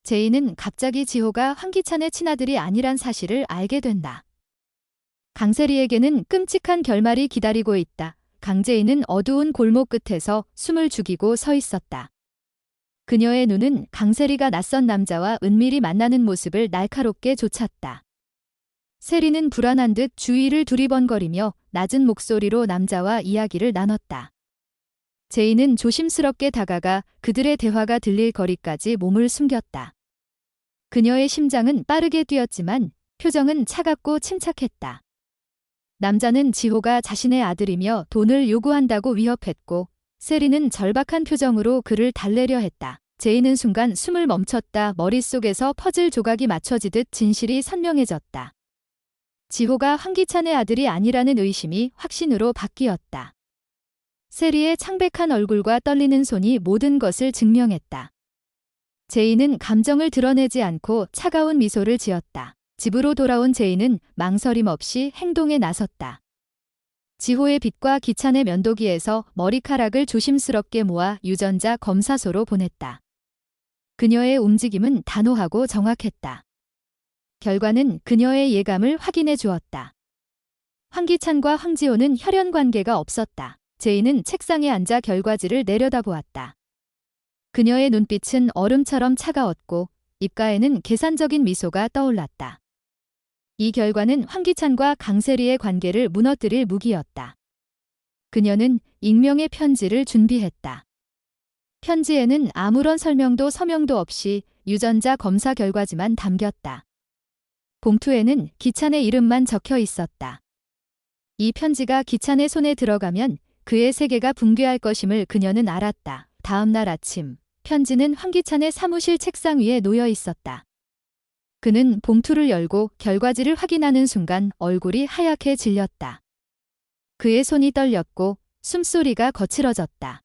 제이는 갑자기 지호가 황기찬의 친아들이 아니란 사실을 알게 된다. 강세리에게는 끔찍한 결말이 기다리고 있다. 강제인은 어두운 골목 끝에서 숨을 죽이고 서 있었다. 그녀의 눈은 강세리가 낯선 남자와 은밀히 만나는 모습을 날카롭게 좇았다. 세리는 불안한 듯 주위를 두리번거리며 낮은 목소리로 남자와 이야기를 나눴다. 제이는 조심스럽게 다가가 그들의 대화가 들릴 거리까지 몸을 숨겼다. 그녀의 심장은 빠르게 뛰었지만 표정은 차갑고 침착했다. 남자는 지호가 자신의 아들이며 돈을 요구한다고 위협했고 세리는 절박한 표정으로 그를 달래려 했다. 제이는 순간 숨을 멈췄다. 머릿속에서 퍼즐 조각이 맞춰지듯 진실이 선명해졌다. 지호가 황기찬의 아들이 아니라는 의심이 확신으로 바뀌었다. 세리의 창백한 얼굴과 떨리는 손이 모든 것을 증명했다. 제이는 감정을 드러내지 않고 차가운 미소를 지었다. 집으로 돌아온 제이는 망설임 없이 행동에 나섰다. 지호의 빚과 기찬의 면도기에서 머리카락을 조심스럽게 모아 유전자 검사소로 보냈다. 그녀의 움직임은 단호하고 정확했다. 결과는 그녀의 예감을 확인해 주었다. 황기찬과 황지호는 혈연 관계가 없었다. 제이는 책상에 앉아 결과지를 내려다보았다. 그녀의 눈빛은 얼음처럼 차가웠고 입가에는 계산적인 미소가 떠올랐다. 이 결과는 황기찬과 강세리의 관계를 무너뜨릴 무기였다. 그녀는 익명의 편지를 준비했다. 편지에는 아무런 설명도 서명도 없이 유전자 검사 결과지만 담겼다. 봉투에는 기찬의 이름만 적혀 있었다. 이 편지가 기찬의 손에 들어가면 그의 세계가 붕괴할 것임을 그녀는 알았다. 다음 날 아침, 편지는 황기찬의 사무실 책상 위에 놓여 있었다. 그는 봉투를 열고 결과지를 확인하는 순간 얼굴이 하얗게 질렸다. 그의 손이 떨렸고 숨소리가 거칠어졌다.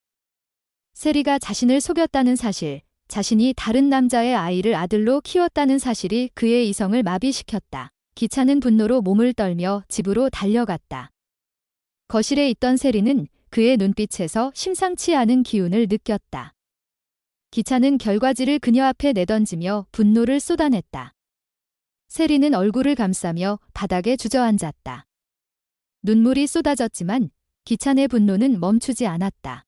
세리가 자신을 속였다는 사실, 자신이 다른 남자의 아이를 아들로 키웠다는 사실이 그의 이성을 마비시켰다. 기찬은 분노로 몸을 떨며 집으로 달려갔다. 거실에 있던 세리는 그의 눈빛에서 심상치 않은 기운을 느꼈다. 기찬은 결과지를 그녀 앞에 내던지며 분노를 쏟아냈다. 세리는 얼굴을 감싸며 바닥에 주저앉았다. 눈물이 쏟아졌지만 기찬의 분노는 멈추지 않았다.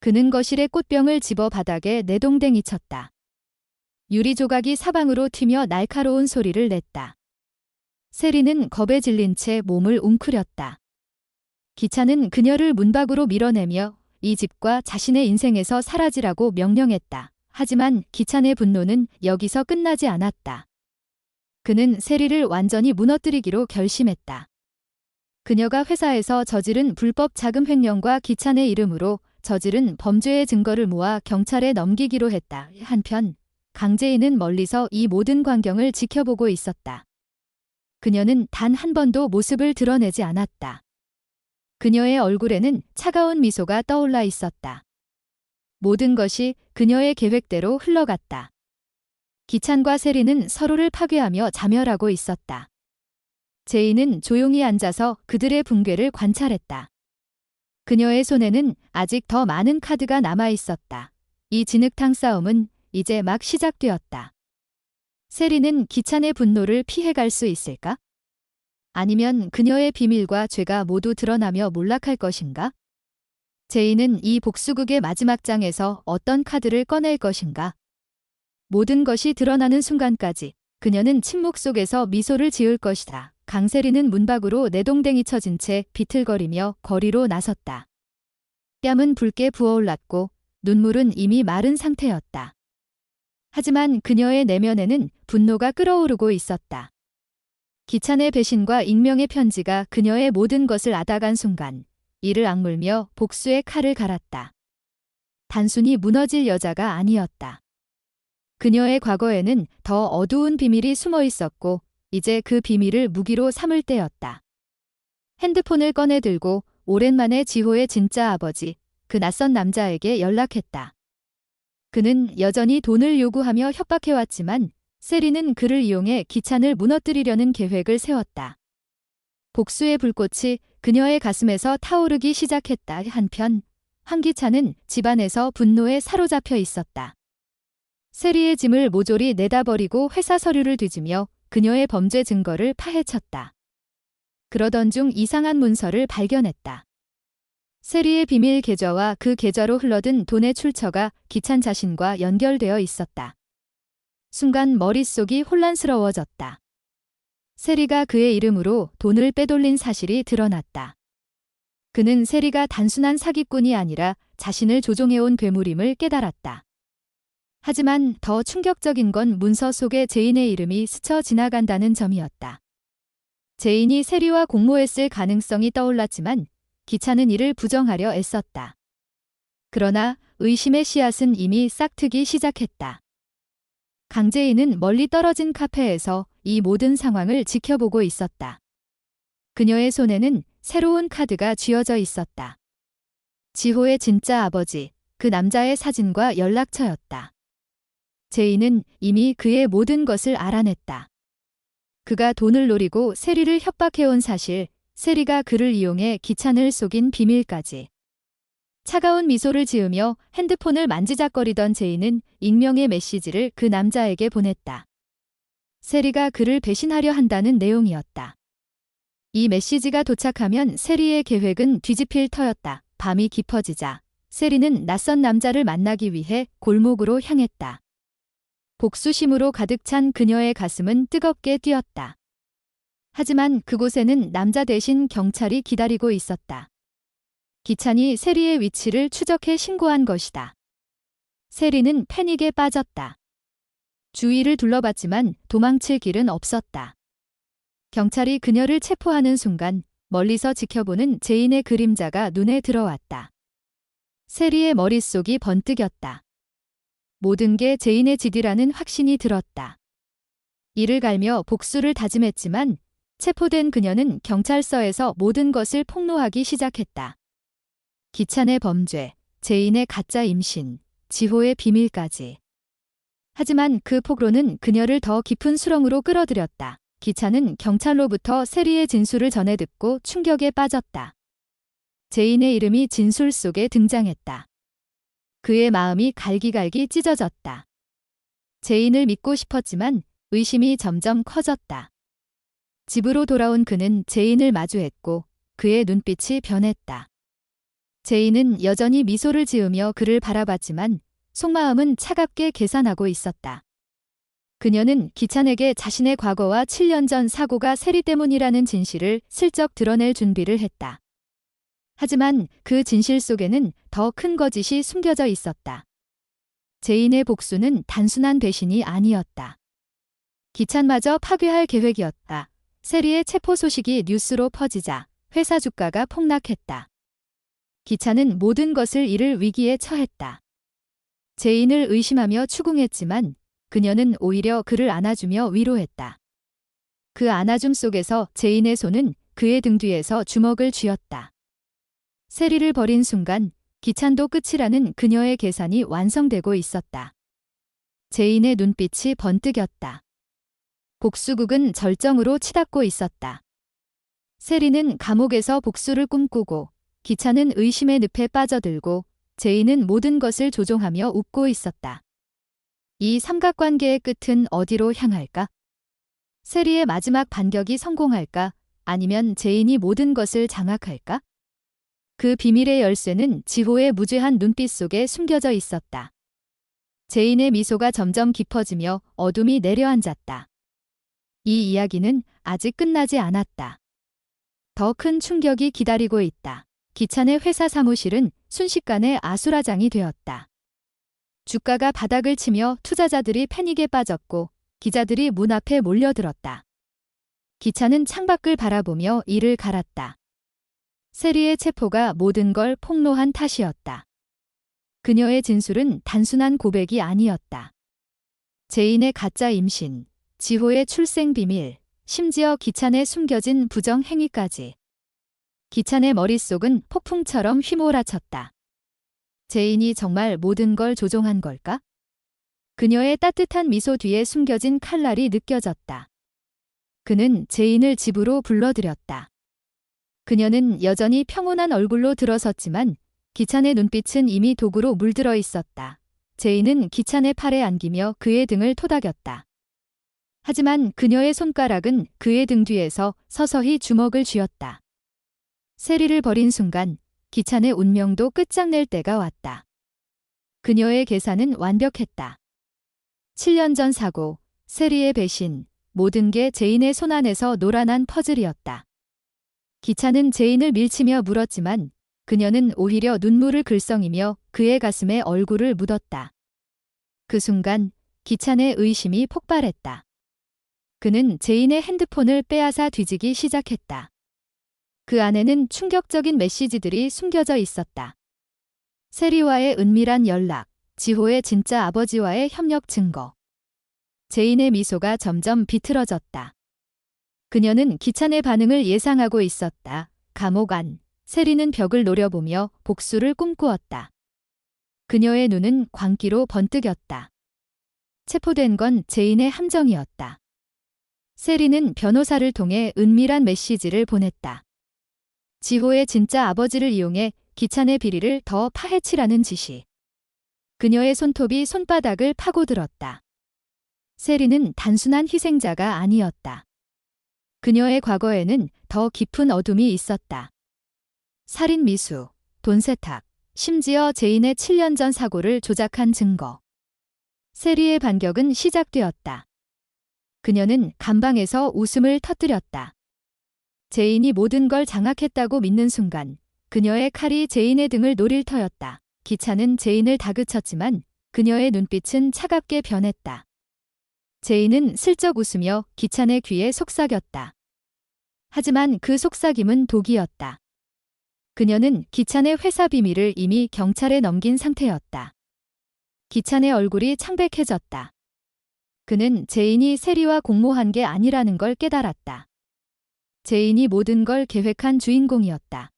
그는 거실의 꽃병을 집어 바닥에 내동댕이 쳤다. 유리 조각이 사방으로 튀며 날카로운 소리를 냈다. 세리는 겁에 질린 채 몸을 웅크렸다. 기찬은 그녀를 문 밖으로 밀어내며 이 집과 자신의 인생에서 사라지라고 명령했다. 하지만 기찬의 분노는 여기서 끝나지 않았다. 그는 세리를 완전히 무너뜨리기로 결심했다. 그녀가 회사에서 저지른 불법 자금 횡령과 기찬의 이름으로 저지른 범죄의 증거를 모아 경찰에 넘기기로 했다. 한편 강제인은 멀리서 이 모든 광경을 지켜보고 있었다. 그녀는 단 한 번도 모습을 드러내지 않았다. 그녀의 얼굴에는 차가운 미소가 떠올라 있었다. 모든 것이 그녀의 계획대로 흘러갔다. 기찬과 세리는 서로를 파괴하며 자멸하고 있었다. 제이는 조용히 앉아서 그들의 붕괴를 관찰했다. 그녀의 손에는 아직 더 많은 카드가 남아 있었다. 이 진흙탕 싸움은 이제 막 시작되었다. 세리는 기찬의 분노를 피해갈 수 있을까? 아니면 그녀의 비밀과 죄가 모두 드러나며 몰락할 것인가? 제이는 이 복수극의 마지막 장에서 어떤 카드를 꺼낼 것인가? 모든 것이 드러나는 순간까지 그녀는 침묵 속에서 미소를 지을 것이다. 강세리는 문 밖으로 내동댕이 쳐진 채 비틀거리며 거리로 나섰다. 뺨은 붉게 부어올랐고 눈물은 이미 마른 상태였다. 하지만 그녀의 내면에는 분노가 끓어오르고 있었다. 기찬의 배신과 익명의 편지가 그녀의 모든 것을 앗아간 순간 이를 악물며 복수의 칼을 갈았다. 단순히 무너질 여자가 아니었다. 그녀의 과거에는 더 어두운 비밀이 숨어 있었고 이제 그 비밀을 무기로 삼을 때였다. 핸드폰을 꺼내 들고 오랜만에 지호의 진짜 아버지, 그 낯선 남자에게 연락했다. 그는 여전히 돈을 요구하며 협박해왔지만 세리는 그를 이용해 기찬을 무너뜨리려는 계획을 세웠다. 복수의 불꽃이 그녀의 가슴에서 타오르기 시작했다. 한편 황기찬은 집안에서 분노에 사로잡혀 있었다. 세리의 짐을 모조리 내다버리고 회사 서류를 뒤지며 그녀의 범죄 증거를 파헤쳤다. 그러던 중 이상한 문서를 발견했다. 세리의 비밀 계좌와 그 계좌로 흘러든 돈의 출처가 기찬 자신과 연결되어 있었다. 순간 머릿속이 혼란스러워졌다. 세리가 그의 이름으로 돈을 빼돌린 사실이 드러났다. 그는 세리가 단순한 사기꾼이 아니라 자신을 조종해온 괴물임을 깨달았다. 하지만 더 충격적인 건 문서 속에 제인의 이름이 스쳐 지나간다는 점이었다. 제인이 세리와 공모했을 가능성이 떠올랐지만 기찬은 이를 부정하려 애썼다. 그러나 의심의 씨앗은 이미 싹트기 시작했다. 강재인은 멀리 떨어진 카페에서 이 모든 상황을 지켜보고 있었다. 그녀의 손에는 새로운 카드가 쥐어져 있었다. 지호의 진짜 아버지, 그 남자의 사진과 연락처였다. 제인은 이미 그의 모든 것을 알아냈다. 그가 돈을 노리고 세리를 협박해온 사실, 세리가 그를 이용해 기찬을 속인 비밀까지. 차가운 미소를 지으며 핸드폰을 만지작거리던 제인은 익명의 메시지를 그 남자에게 보냈다. 세리가 그를 배신하려 한다는 내용이었다. 이 메시지가 도착하면 세리의 계획은 뒤집힐 터였다. 밤이 깊어지자 세리는 낯선 남자를 만나기 위해 골목으로 향했다. 복수심으로 가득 찬 그녀의 가슴은 뜨겁게 뛰었다. 하지만 그곳에는 남자 대신 경찰이 기다리고 있었다. 기찬이 세리의 위치를 추적해 신고한 것이다. 세리는 패닉에 빠졌다. 주위를 둘러봤지만 도망칠 길은 없었다. 경찰이 그녀를 체포하는 순간 멀리서 지켜보는 제인의 그림자가 눈에 들어왔다. 세리의 머릿속이 번뜩였다. 모든 게 제인의 짓이라는 확신이 들었다. 이를 갈며 복수를 다짐했지만 체포된 그녀는 경찰서에서 모든 것을 폭로하기 시작했다. 기찬의 범죄, 제인의 가짜 임신, 지호의 비밀까지. 하지만 그 폭로는 그녀를 더 깊은 수렁으로 끌어들였다. 기찬은 경찰로부터 세리의 진술을 전해 듣고 충격에 빠졌다. 제인의 이름이 진술 속에 등장했다. 그의 마음이 갈기갈기 찢어졌다. 제인을 믿고 싶었지만 의심이 점점 커졌다. 집으로 돌아온 그는 제인을 마주했고 그의 눈빛이 변했다. 제인은 여전히 미소를 지으며 그를 바라봤지만 속마음은 차갑게 계산하고 있었다. 그녀는 기찬에게 자신의 과거와 7년 전 사고가 세리 때문이라는 진실을 슬쩍 드러낼 준비를 했다. 하지만 그 진실 속에는 더 큰 거짓이 숨겨져 있었다. 제인의 복수는 단순한 배신이 아니었다. 기찬마저 파괴할 계획이었다. 세리의 체포 소식이 뉴스로 퍼지자 회사 주가가 폭락했다. 기찬은 모든 것을 잃을 위기에 처했다. 제인을 의심하며 추궁했지만 그녀는 오히려 그를 안아주며 위로했다. 그 안아줌 속에서 제인의 손은 그의 등 뒤에서 주먹을 쥐었다. 세리를 버린 순간 기찬도 끝이라는 그녀의 계산이 완성되고 있었다. 제인의 눈빛이 번뜩였다. 복수극은 절정으로 치닫고 있었다. 세리는 감옥에서 복수를 꿈꾸고 기찬은 의심의 늪에 빠져들고 제인은 모든 것을 조종하며 웃고 있었다. 이 삼각관계의 끝은 어디로 향할까? 세리의 마지막 반격이 성공할까? 아니면 제인이 모든 것을 장악할까? 그 비밀의 열쇠는 지호의 무죄한 눈빛 속에 숨겨져 있었다. 제인의 미소가 점점 깊어지며 어둠이 내려앉았다. 이 이야기는 아직 끝나지 않았다. 더 큰 충격이 기다리고 있다. 기찬의 회사 사무실은 순식간에 아수라장이 되었다. 주가가 바닥을 치며 투자자들이 패닉에 빠졌고 기자들이 문 앞에 몰려들었다. 기찬은 창밖을 바라보며 이를 갈았다. 세리의 체포가 모든 걸 폭로한 탓이었다. 그녀의 진술은 단순한 고백이 아니었다. 제인의 가짜 임신, 지호의 출생 비밀, 심지어 기찬의 숨겨진 부정 행위까지. 기찬의 머릿속은 폭풍처럼 휘몰아쳤다. 제인이 정말 모든 걸 조종한 걸까? 그녀의 따뜻한 미소 뒤에 숨겨진 칼날이 느껴졌다. 그는 제인을 집으로 불러들였다. 그녀는 여전히 평온한 얼굴로 들어섰지만 기찬의 눈빛은 이미 독으로 물들어 있었다. 제인은 기찬의 팔에 안기며 그의 등을 토닥였다. 하지만 그녀의 손가락은 그의 등 뒤에서 서서히 주먹을 쥐었다. 세리를 버린 순간 기찬의 운명도 끝장낼 때가 왔다. 그녀의 계산은 완벽했다. 7년 전 사고, 세리의 배신, 모든 게 제인의 손안에서 노란한 퍼즐이었다. 기찬은 제인을 밀치며 물었지만 그녀는 오히려 눈물을 글썽이며 그의 가슴에 얼굴을 묻었다. 그 순간 기찬의 의심이 폭발했다. 그는 제인의 핸드폰을 빼앗아 뒤지기 시작했다. 그 안에는 충격적인 메시지들이 숨겨져 있었다. 세리와의 은밀한 연락, 지호의 진짜 아버지와의 협력 증거. 제인의 미소가 점점 비틀어졌다. 그녀는 기찬의 반응을 예상하고 있었다. 감옥 안, 세리는 벽을 노려보며 복수를 꿈꾸었다. 그녀의 눈은 광기로 번뜩였다. 체포된 건 제인의 함정이었다. 세리는 변호사를 통해 은밀한 메시지를 보냈다. 지호의 진짜 아버지를 이용해 기찬의 비리를 더 파헤치라는 지시. 그녀의 손톱이 손바닥을 파고들었다. 세리는 단순한 희생자가 아니었다. 그녀의 과거에는 더 깊은 어둠이 있었다. 살인 미수, 돈 세탁, 심지어 제인의 7년 전 사고를 조작한 증거. 세리의 반격은 시작되었다. 그녀는 감방에서 웃음을 터뜨렸다. 제인이 모든 걸 장악했다고 믿는 순간 그녀의 칼이 제인의 등을 노릴 터였다. 기찬은 제인을 다그쳤지만 그녀의 눈빛은 차갑게 변했다. 제인은 슬쩍 웃으며 기찬의 귀에 속삭였다. 하지만 그 속삭임은 독이었다. 그녀는 기찬의 회사 비밀을 이미 경찰에 넘긴 상태였다. 기찬의 얼굴이 창백해졌다. 그는 제인이 세리와 공모한 게 아니라는 걸 깨달았다. 제인이 모든 걸 계획한 주인공이었다.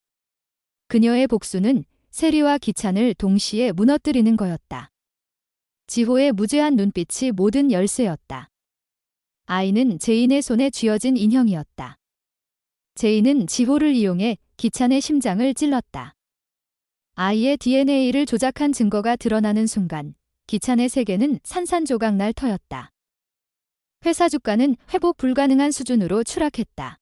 그녀의 복수는 세리와 기찬을 동시에 무너뜨리는 거였다. 지호의 무죄한 눈빛이 모든 열쇠였다. 아이는 제인의 손에 쥐어진 인형이었다. 제인은 지호를 이용해 기찬의 심장을 찔렀다. 아이의 DNA를 조작한 증거가 드러나는 순간 기찬의 세계는 산산조각 날 터였다. 회사 주가는 회복 불가능한 수준으로 추락했다.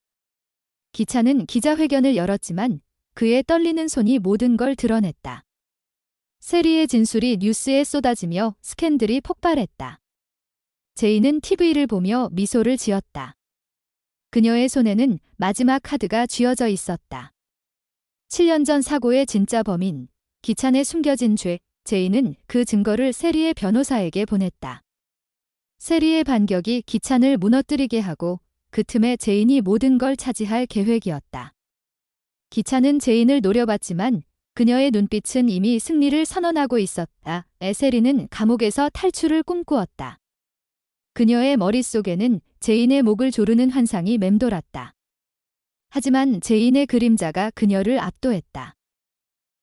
기찬은 기자회견을 열었지만 그의 떨리는 손이 모든 걸 드러냈다. 세리의 진술이 뉴스에 쏟아지며 스캔들이 폭발했다. 제인은 TV를 보며 미소를 지었다. 그녀의 손에는 마지막 카드가 쥐어져 있었다. 7년 전 사고의 진짜 범인, 기찬의 숨겨진 죄, 제인은 그 증거를 세리의 변호사에게 보냈다. 세리의 반격이 기찬을 무너뜨리게 하고 그 틈에 제인이 모든 걸 차지할 계획이었다. 기찬은 제인을 노려봤지만 그녀의 눈빛은 이미 승리를 선언하고 있었다. 세리는 감옥에서 탈출을 꿈꾸었다. 그녀의 머릿속에는 제인의 목을 조르는 환상이 맴돌았다. 하지만 제인의 그림자가 그녀를 압도했다.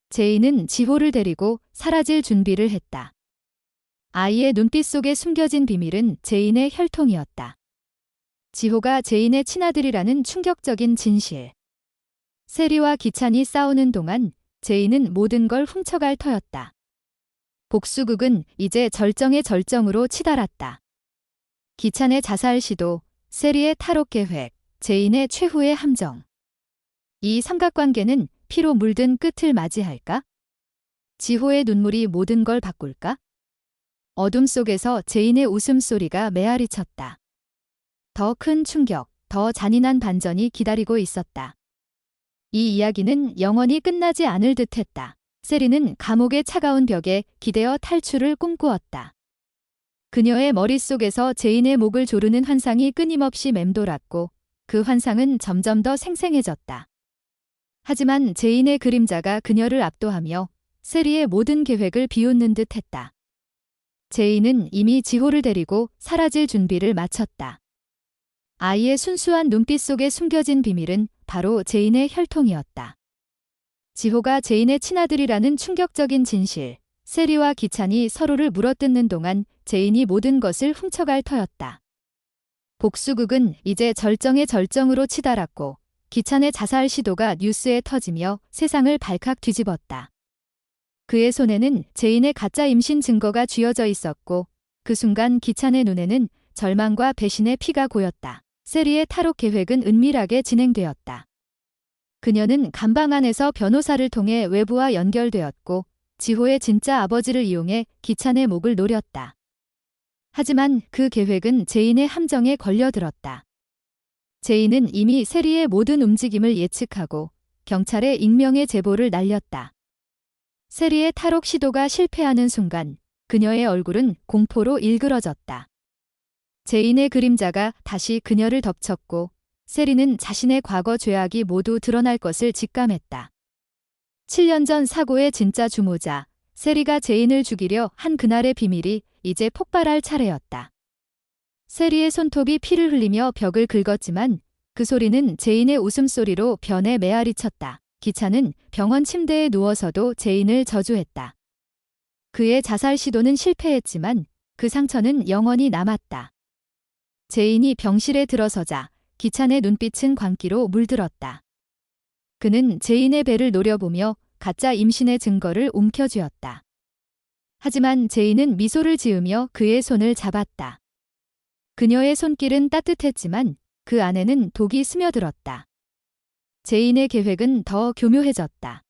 제인은 지호를 데리고 사라질 준비를 했다. 아이의 눈빛 속에 숨겨진 비밀은 제인의 혈통이었다. 지호가 제인의 친아들이라는 충격적인 진실. 세리와 기찬이 싸우는 동안 제인은 모든 걸 훔쳐갈 터였다. 복수극은 이제 절정의 절정으로 치달았다. 기찬의 자살 시도, 세리의 탈옥 계획, 제인의 최후의 함정. 이 삼각관계는 피로 물든 끝을 맞이할까? 지호의 눈물이 모든 걸 바꿀까? 어둠 속에서 제인의 웃음소리가 메아리쳤다. 더 큰 충격, 더 잔인한 반전이 기다리고 있었다. 이 이야기는 영원히 끝나지 않을 듯했다. 세리는 감옥의 차가운 벽에 기대어 탈출을 꿈꾸었다. 그녀의 머릿속에서 제인의 목을 조르는 환상이 끊임없이 맴돌았고 그 환상은 점점 더 생생해졌다. 하지만 제인의 그림자가 그녀를 압도하며 세리의 모든 계획을 비웃는 듯했다. 제인은 이미 지호를 데리고 사라질 준비를 마쳤다. 아이의 순수한 눈빛 속에 숨겨진 비밀은 바로 제인의 혈통이었다. 지호가 제인의 친아들이라는 충격적인 진실, 세리와 기찬이 서로를 물어뜯는 동안 제인이 모든 것을 훔쳐갈 터였다. 복수극은 이제 절정의 절정으로 치달았고 기찬의 자살 시도가 뉴스에 터지며 세상을 발칵 뒤집었다. 그의 손에는 제인의 가짜 임신 증거가 쥐어져 있었고 그 순간 기찬의 눈에는 절망과 배신의 피가 고였다. 세리의 탈옥 계획은 은밀하게 진행되었다. 그녀는 감방 안에서 변호사를 통해 외부와 연결되었고 지호의 진짜 아버지를 이용해 기찬의 목을 노렸다. 하지만 그 계획은 제인의 함정에 걸려들었다. 제인은 이미 세리의 모든 움직임을 예측하고 경찰에 익명의 제보를 날렸다. 세리의 탈옥 시도가 실패하는 순간 그녀의 얼굴은 공포로 일그러졌다. 제인의 그림자가 다시 그녀를 덮쳤고 세리는 자신의 과거 죄악이 모두 드러날 것을 직감했다. 7년 전 사고의 진짜 주모자, 세리가 제인을 죽이려 한 그날의 비밀이 이제 폭발할 차례였다. 세리의 손톱이 피를 흘리며 벽을 긁었지만 그 소리는 제인의 웃음소리로 변에 메아리 쳤다. 기찬은 병원 침대에 누워서도 제인을 저주했다. 그의 자살 시도는 실패했지만 그 상처는 영원히 남았다. 제인이 병실에 들어서자 기찬의 눈빛은 광기로 물들었다. 그는 제인의 배를 노려보며 가짜 임신의 증거를 움켜쥐었다. 하지만 제인은 미소를 지으며 그의 손을 잡았다. 그녀의 손길은 따뜻했지만 그 안에는 독이 스며들었다. 제인의 계획은 더 교묘해졌다.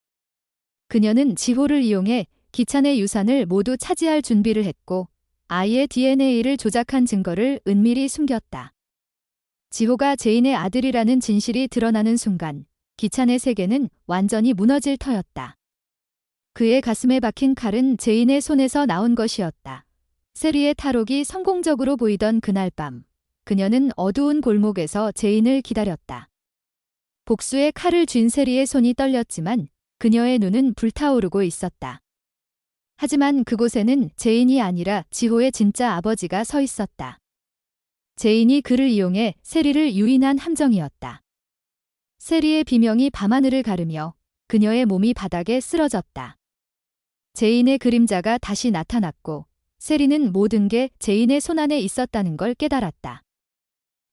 그녀는 지호를 이용해 기찬의 유산을 모두 차지할 준비를 했고 아이의 DNA를 조작한 증거를 은밀히 숨겼다. 지호가 제인의 아들이라는 진실이 드러나는 순간 기찬의 세계는 완전히 무너질 터였다. 그의 가슴에 박힌 칼은 제인의 손에서 나온 것이었다. 세리의 탈옥이 성공적으로 보이던 그날 밤, 그녀는 어두운 골목에서 제인을 기다렸다. 복수의 칼을 쥔 세리의 손이 떨렸지만 그녀의 눈은 불타오르고 있었다. 하지만 그곳에는 제인이 아니라 지호의 진짜 아버지가 서 있었다. 제인이 그를 이용해 세리를 유인한 함정이었다. 세리의 비명이 밤하늘을 가르며 그녀의 몸이 바닥에 쓰러졌다. 제인의 그림자가 다시 나타났고 세리는 모든 게 제인의 손안에 있었다는 걸 깨달았다.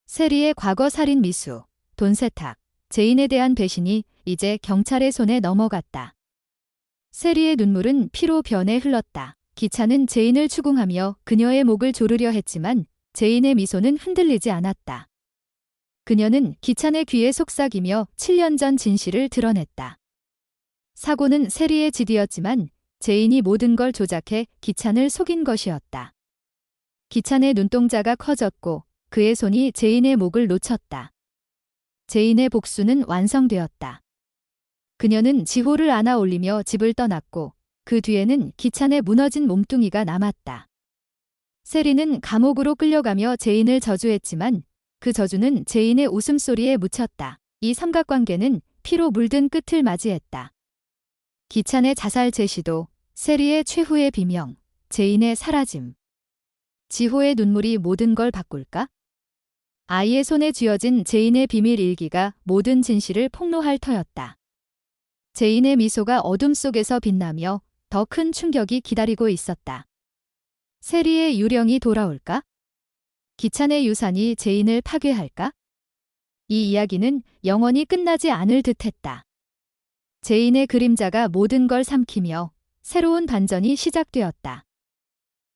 세리의 과거 살인 미수, 돈 세탁, 제인에 대한 배신이 이제 경찰의 손에 넘어갔다. 세리의 눈물은 피로 변해 흘렀다. 기찬은 제인을 추궁하며 그녀의 목을 조르려 했지만 제인의 미소는 흔들리지 않았다. 그녀는 기찬의 귀에 속삭이며 7년 전 진실을 드러냈다. 사고는 세리의 짓이었지만 제인이 모든 걸 조작해 기찬을 속인 것이었다. 기찬의 눈동자가 커졌고 그의 손이 제인의 목을 놓쳤다. 제인의 복수는 완성되었다. 그녀는 지호를 안아 올리며 집을 떠났고 그 뒤에는 기찬의 무너진 몸뚱이가 남았다. 세리는 감옥으로 끌려가며 제인을 저주했지만 그 저주는 제인의 웃음소리에 묻혔다. 이 삼각관계는 피로 물든 끝을 맞이했다. 기찬의 자살 제시도, 세리의 최후의 비명, 제인의 사라짐. 지호의 눈물이 모든 걸 바꿀까? 아이의 손에 쥐어진 제인의 비밀 일기가 모든 진실을 폭로할 터였다. 제인의 미소가 어둠 속에서 빛나며 더 큰 충격이 기다리고 있었다. 세리의 유령이 돌아올까? 기찬의 유산이 제인을 파괴할까? 이 이야기는 영원히 끝나지 않을 듯했다. 제인의 그림자가 모든 걸 삼키며 새로운 반전이 시작되었다.